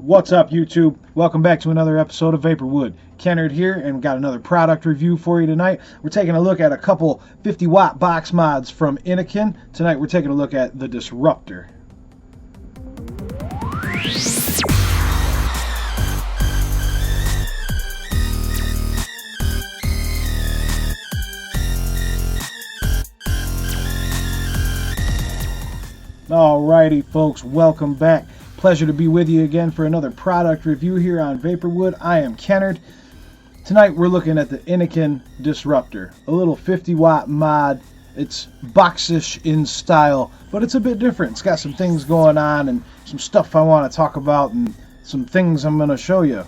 What's up, YouTube? Welcome back to another episode of Vaporwood. Kennard here, and we got another product review for you tonight. We're taking a look at a couple 50-watt box mods from Innokin. Tonight we're taking a look at the Disruptor. Alrighty, folks, welcome back. Pleasure to be with you again for another product review here on Vaporwood. I am Kennard. Tonight we're looking at the Innokin Disruptor, a little 50-watt mod. It's boxish in style, but it's a bit different. It's got some things going on and some stuff I want to talk about and some things I'm going to show you.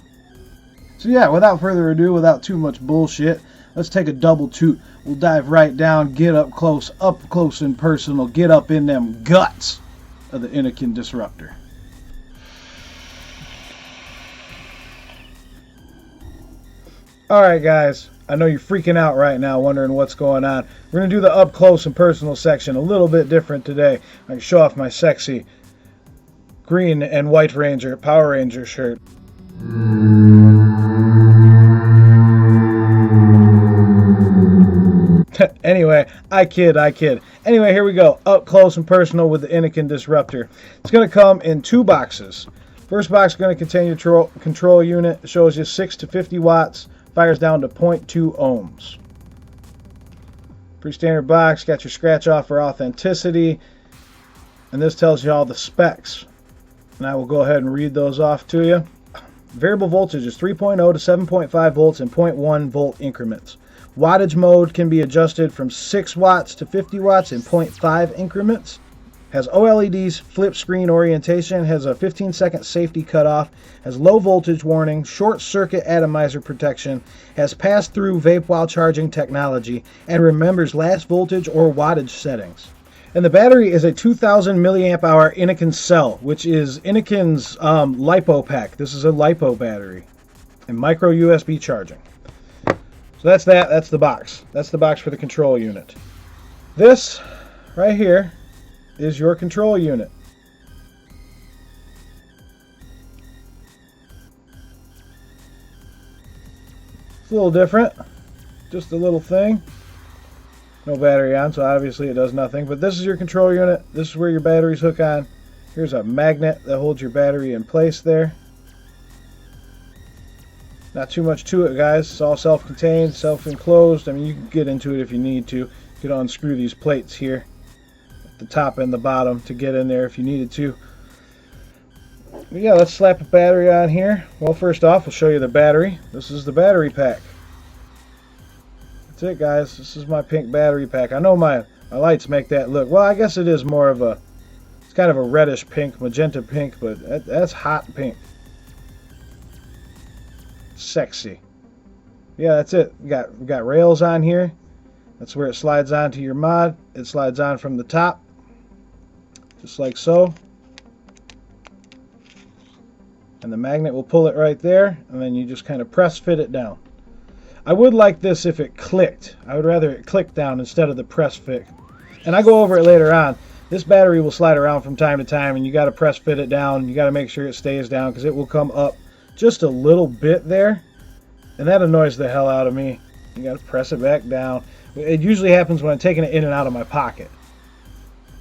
So yeah, without further ado, without too much bullshit, let's take a double toot. We'll dive right down, get up close and personal, get up in them guts of the Innokin Disruptor. Alright guys, I know you're freaking out right now wondering what's going on. We're going to do the up close and personal section a little bit different today. I can show off my sexy green and white Ranger, Power Ranger shirt. Anyway, I kid. Anyway, here we go. Up close and personal with the Innokin Disruptor. It's going to come in two boxes. First box is going to contain your control unit. It shows you 6 to 50 watts. Fires down to 0.2 ohms. Pretty standard box. Got your scratch off for authenticity. And this tells you all the specs. And I will go ahead and read those off to you. Variable voltage is 3.0 to 7.5 volts in 0.1 volt increments. Wattage mode can be adjusted from 6 watts to 50 watts in 0.5 increments. Has OLEDs, flip screen orientation, has a 15-second safety cutoff, has low voltage warning, short circuit atomizer protection, has pass-through vape while charging technology, and remembers last voltage or wattage settings. And the battery is a 2000 milliamp hour Innokin cell, which is Innokin's Lipo Pack. This is a Lipo battery and micro USB charging. So that's that. That's the box. That's the box for the control unit. This right here is your control unit. It's a little different. Just a little thing. No battery on, so obviously it does nothing. But this is your control unit. This is where your batteries hook on. Here's a magnet that holds your battery in place there. Not too much to it, guys. It's all self-contained, self-enclosed. I mean, you can get into it if you need to. You can unscrew these plates here, the top and the bottom, to get in there if you needed to. But yeah, let's slap a battery on here. Well, first off, we'll show you the battery. This is the battery pack. That's it, guys. This is my pink battery pack. I know my lights make that look, well, I guess it is more of a, it's kind of a reddish pink, magenta pink, but that's hot pink. Sexy. Yeah, that's it. We got rails on here. That's where it slides onto your mod. It slides on from the top, just like so. And the magnet will pull it right there, and then you just kind of press fit it down. I would like this if it clicked. I would rather it click down instead of the press fit. And I go over it later on. This battery will slide around from time to time, and you got to press fit it down. You got to make sure it stays down because it will come up just a little bit there, and that annoys the hell out of me. You got to press it back down. It usually happens when I'm taking it in and out of my pocket.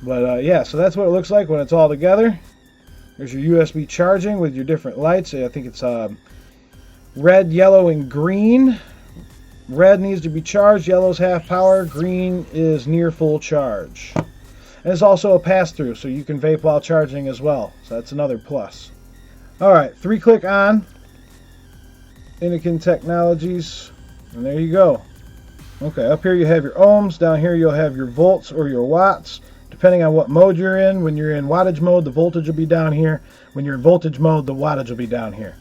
But yeah, so that's what it looks like when it's all together. There's your USB charging with your different lights. I think it's red, yellow, and green. Red needs to be charged, yellow's half power, green is near full charge. And it's also a pass-through, so you can vape while charging as well. So that's another plus. Alright, 3-click on. Innokin Technologies. And there you go. Okay, up here you have your ohms. Down here you'll have your volts or your watts. Depending on what mode you're in. When you're in wattage mode, the voltage will be down here. When you're in voltage mode, the wattage will be down here.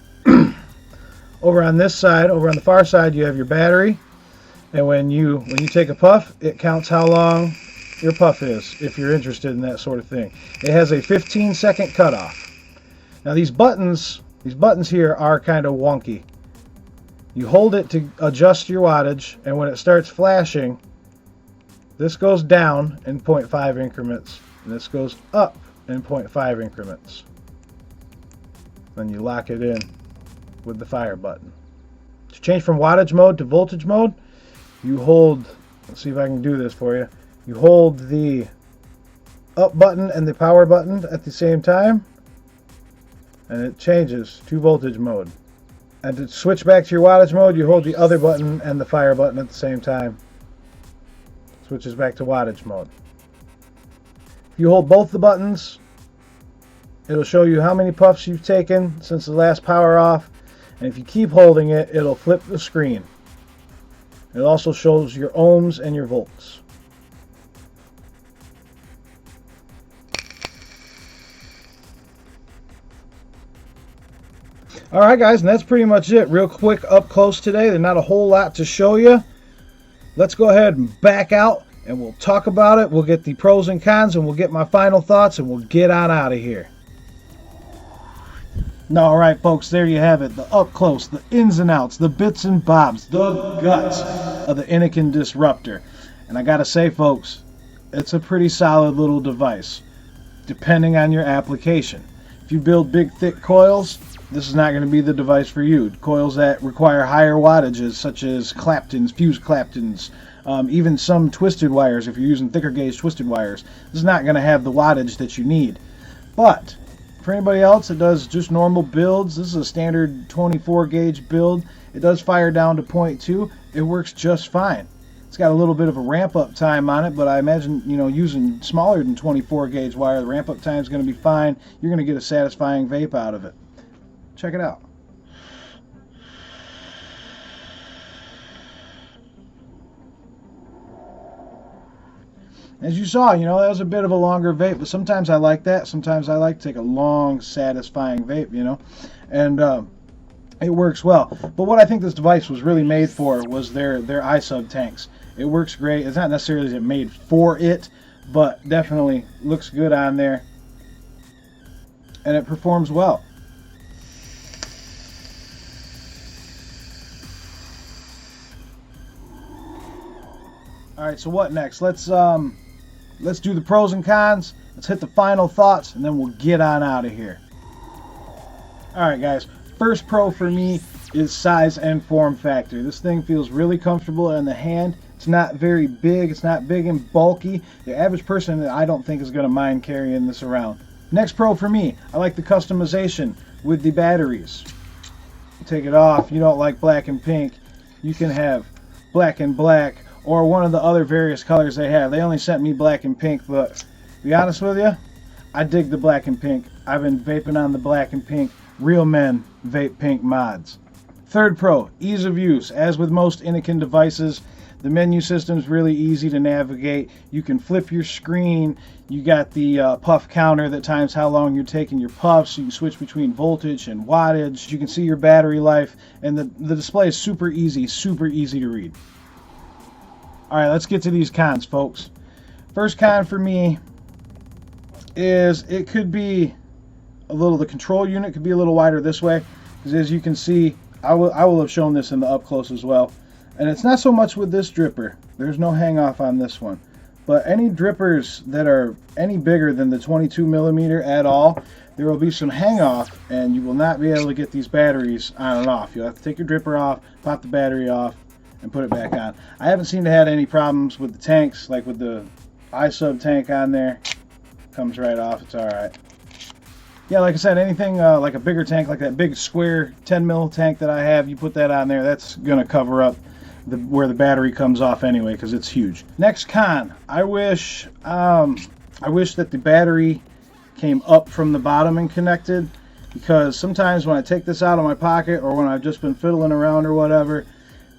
Over on this side, over on the far side, you have your battery. And when you take a puff, it counts how long your puff is, if you're interested in that sort of thing. It has a 15-second cutoff. Now these buttons here are kind of wonky. You hold it to adjust your wattage, and when it starts flashing, this goes down in 0.5 increments, and this goes up in 0.5 increments. Then you lock it in with the fire button. To change from wattage mode to voltage mode, you hold, let's see if I can do this for you. You hold the up button and the power button at the same time, and it changes to voltage mode. And to switch back to your wattage mode, you hold the other button and the fire button at the same time. Switches back to wattage mode. If you hold both the buttons, it'll show you how many puffs you've taken since the last power off, and if you keep holding it, it'll flip the screen. It also shows your ohms and your volts. Alright guys, and that's pretty much it. Real quick up close today. There's not a whole lot to show you. Let's go ahead and back out and we'll talk about it. We'll get the pros and cons and we'll get my final thoughts and we'll get on out of here. Alright folks, there you have it. The up close, the ins and outs, the bits and bobs, the guts of the Innokin Disrupter. And I gotta say folks, it's a pretty solid little device, depending on your application. If you build big thick coils, this is not going to be the device for you. Coils that require higher wattages, such as Claptons, fused Claptons, even some twisted wires, if you're using thicker gauge twisted wires, this is not going to have the wattage that you need. But for anybody else that does just normal builds, this is a standard 24 gauge build. It does fire down to 0.2. It works just fine. It's got a little bit of a ramp up time on it, but I imagine, you know, using smaller than 24 gauge wire, the ramp up time is going to be fine. You're going to get a satisfying vape out of it. Check it out. As you saw, you know, that was a bit of a longer vape, but sometimes I like that. Sometimes I like to take a long, satisfying vape, you know, and it works well. But what I think this device was really made for was their iSub tanks. It works great. It's not necessarily made for it, but definitely looks good on there, and it performs well. Alright, so what next? Let's do the pros and cons. Let's hit the final thoughts, and then we'll get on out of here. Alright guys, first pro for me is size and form factor. This thing feels really comfortable in the hand. It's not very big. It's not big and bulky. The average person, I don't think, is going to mind carrying this around. Next pro for me, I like the customization with the batteries. Take it off. You don't like black and pink, you can have black and black, or one of the other various colors they have. They only sent me black and pink, but to be honest with you, I dig the black and pink. I've been vaping on the black and pink Real Men Vape Pink mods. Third pro, ease of use. As with most Innokin devices, the menu system is really easy to navigate. You can flip your screen. You got the puff counter that times how long you're taking your puffs. You can switch between voltage and wattage. You can see your battery life, and the display is super easy to read. Alright, let's get to these cons, folks. First con for me is it could be the control unit could be a little wider this way, because as you can see, I will have shown this in the up close as well. And it's not so much with this dripper. There's no hang off on this one. But any drippers that are any bigger than the 22 millimeter at all, there will be some hang off, and you will not be able to get these batteries on and off. You'll have to take your dripper off, pop the battery off, and put it back on. I haven't seemed to have any problems with the tanks, like with the iSub tank on there. Comes right off, it's alright. Yeah, like I said, anything like a bigger tank, like that big square 10 mil tank that I have, you put that on there, that's going to cover up where the battery comes off anyway, because it's huge. Next con, I wish that the battery came up from the bottom and connected, because sometimes when I take this out of my pocket, or when I've just been fiddling around or whatever,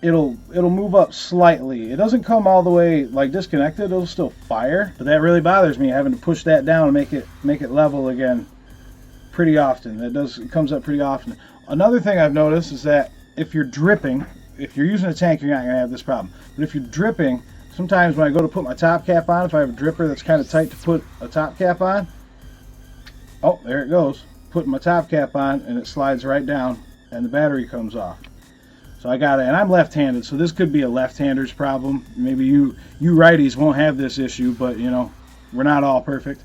it'll move up slightly. It doesn't come all the way like disconnected, it'll still fire, but that really bothers me, having to push that down and make it level again pretty often. It comes up pretty often. Another thing I've noticed is that if you're dripping, if you're using a tank, you're not going to have this problem. But if you're dripping, sometimes when I go to put my top cap on, if I have a dripper that's kind of tight to put a top cap on, oh, there it goes. Putting my top cap on, and it slides right down, and the battery comes off. So I got it, and I'm left-handed, so this could be a left-hander's problem. Maybe you righties won't have this issue, but you know, we're not all perfect.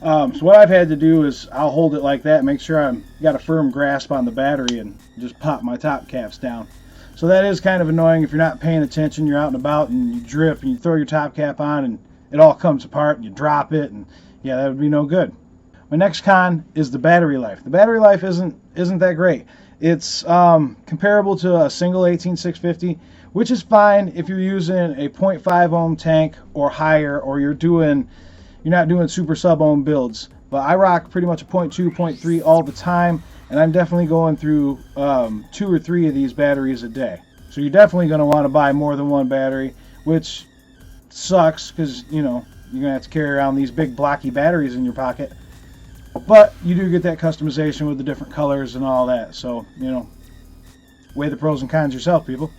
So what I've had to do is I'll hold it like that, make sure I've got a firm grasp on the battery, and just pop my top caps down. So that is kind of annoying if you're not paying attention, you're out and about and you drip and you throw your top cap on and it all comes apart and you drop it, and yeah, that would be no good. My next con is the battery life. The battery life isn't that great. It's comparable to a single 18650, which is fine if you're using a 0.5 ohm tank or higher, or you're not doing super sub ohm builds. But I rock pretty much a 0.2, 0.3 all the time, and I'm definitely going through 2 or 3 of these batteries a day. So you're definitely going to want to buy more than one battery, which sucks because, you know, you're going to have to carry around these big blocky batteries in your pocket. But you do get that customization with the different colors and all that. So, you know, weigh the pros and cons yourself, people.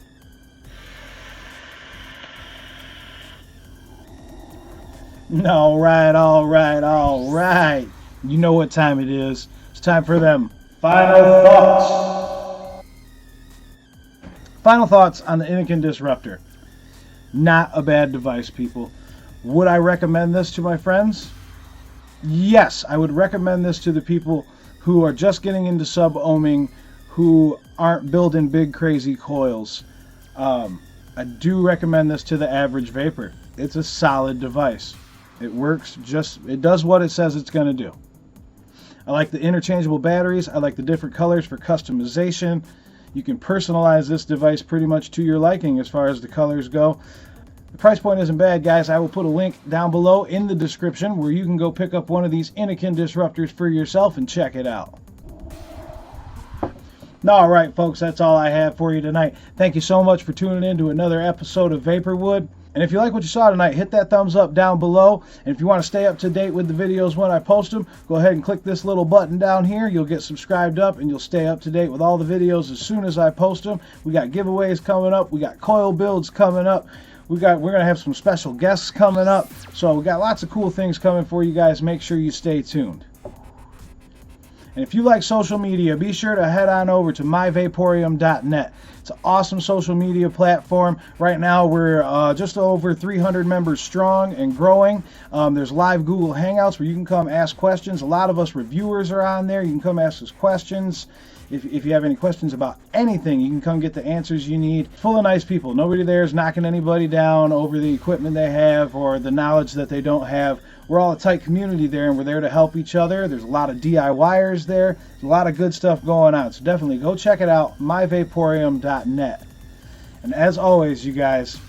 All right, all right, all right. You know what time it is. It's time for them final thoughts. Final thoughts on the Innokin Disruptor. Not a bad device, people. Would I recommend this to my friends? Yes, I would recommend this to the people who are just getting into sub-ohming, who aren't building big crazy coils. I do recommend this to the average vapor. It's a solid device. It works it does what it says it's going to do. I like the interchangeable batteries. I like the different colors for customization. You can personalize this device pretty much to your liking as far as the colors go. The price point isn't bad, guys. I will put a link down below in the description where you can go pick up one of these Innokin Disruptors for yourself and check it out. All right, folks, that's all I have for you tonight. Thank you so much for tuning in to another episode of Vaporwood. And if you like what you saw tonight, hit that thumbs up down below. And if you want to stay up to date with the videos when I post them, go ahead and click this little button down here. You'll get subscribed up and you'll stay up to date with all the videos as soon as I post them. We got giveaways coming up. We got coil builds coming up. We're going to have some special guests coming up. So we got lots of cool things coming for you guys. Make sure you stay tuned. And if you like social media, be sure to head on over to myvaporium.net. It's an awesome social media platform. Right now we're just over 300 members strong and growing. There's live Google Hangouts where you can come ask questions. A lot of us reviewers are on there. You can come ask us questions. If you have any questions about anything, you can come get the answers you need. Full of nice people. Nobody there is knocking anybody down over the equipment they have or the knowledge that they don't have. We're all a tight community there, and we're there to help each other. There's a lot of DIYers there. There's a lot of good stuff going on. So definitely go check it out, myvaporium.net. And as always, you guys,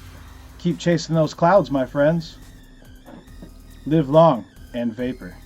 keep chasing those clouds, my friends. Live long and vapor.